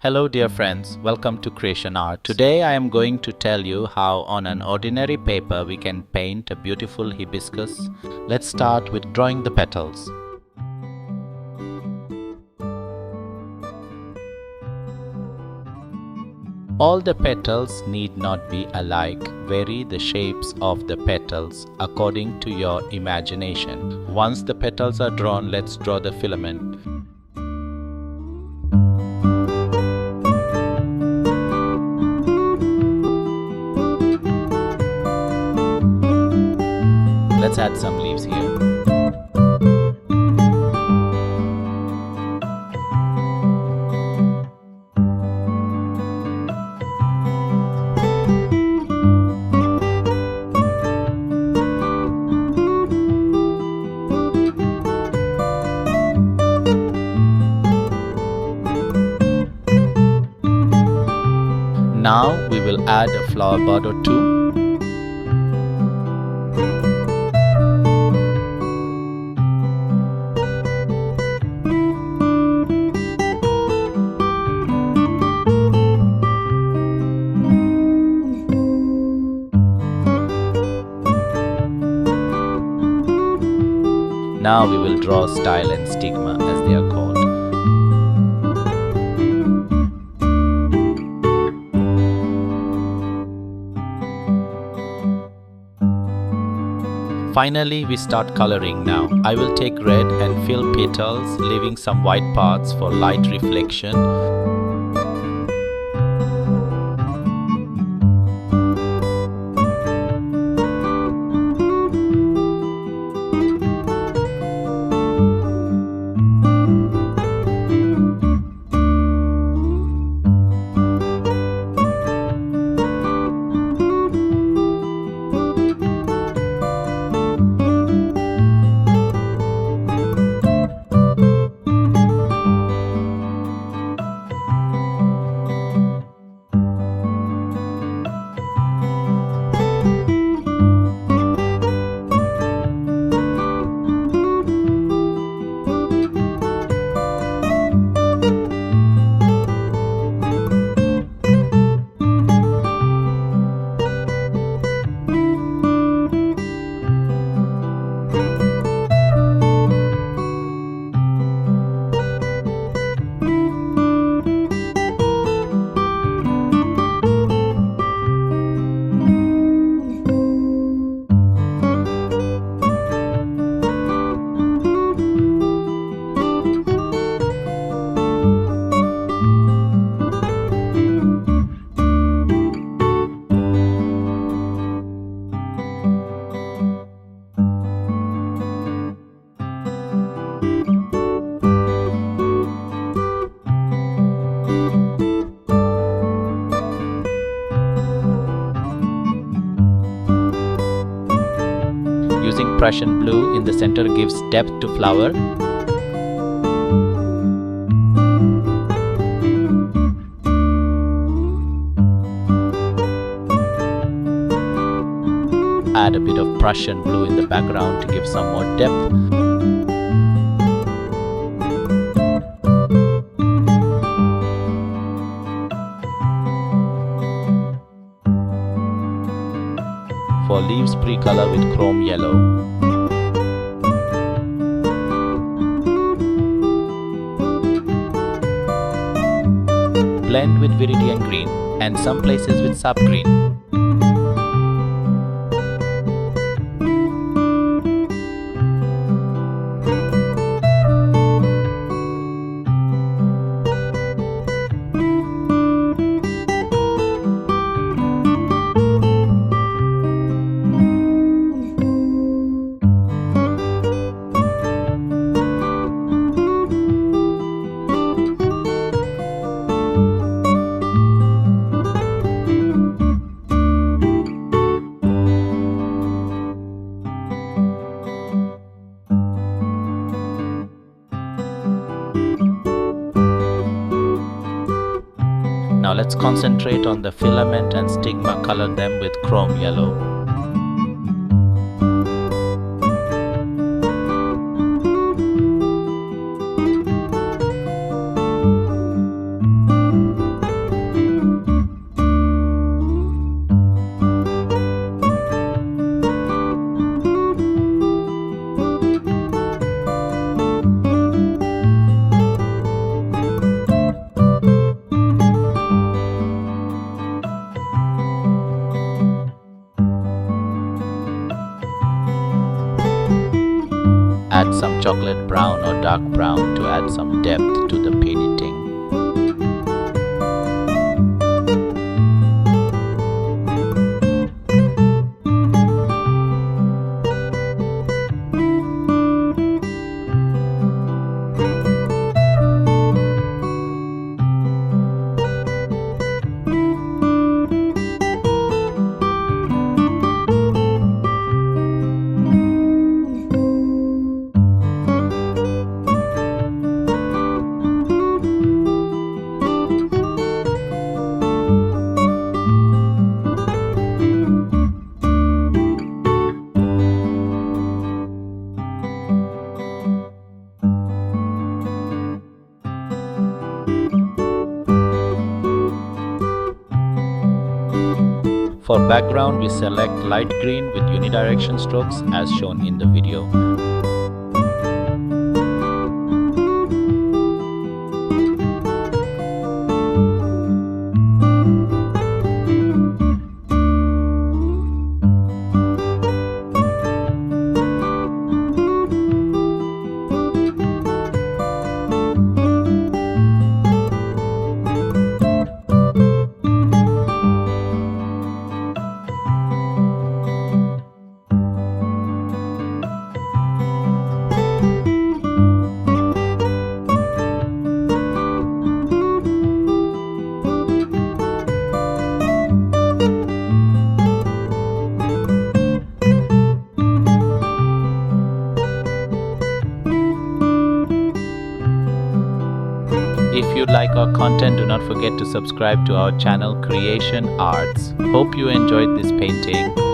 Hello dear friends, welcome to Creation Art. Today I am going to tell you how on an ordinary paper we can paint a beautiful hibiscus. Let's start with drawing the petals. All the petals need not be alike. Vary the shapes of the petals according to your imagination. Once the petals are drawn, let's draw the filament. Let's add some leaves here. Now we will add a flower bud or two. Now we will draw style and stigma as they are called. Finally, we start coloring now. I will take red and fill petals, leaving some white parts for light reflection. Using Prussian blue in the center gives depth to flower. Add a bit of Prussian blue in the background to give some more depth. For leaves, pre-color with chrome yellow. Blend with viridian green and some places with sap green. Now let's concentrate on the filament and stigma, color them with chrome yellow. with some chocolate brown or dark brown to add some depth to the painting. For background, we select light green with unidirection strokes as shown in the video. If you like our content, do not forget to subscribe to our channel Creation Arts. Hope you enjoyed this painting.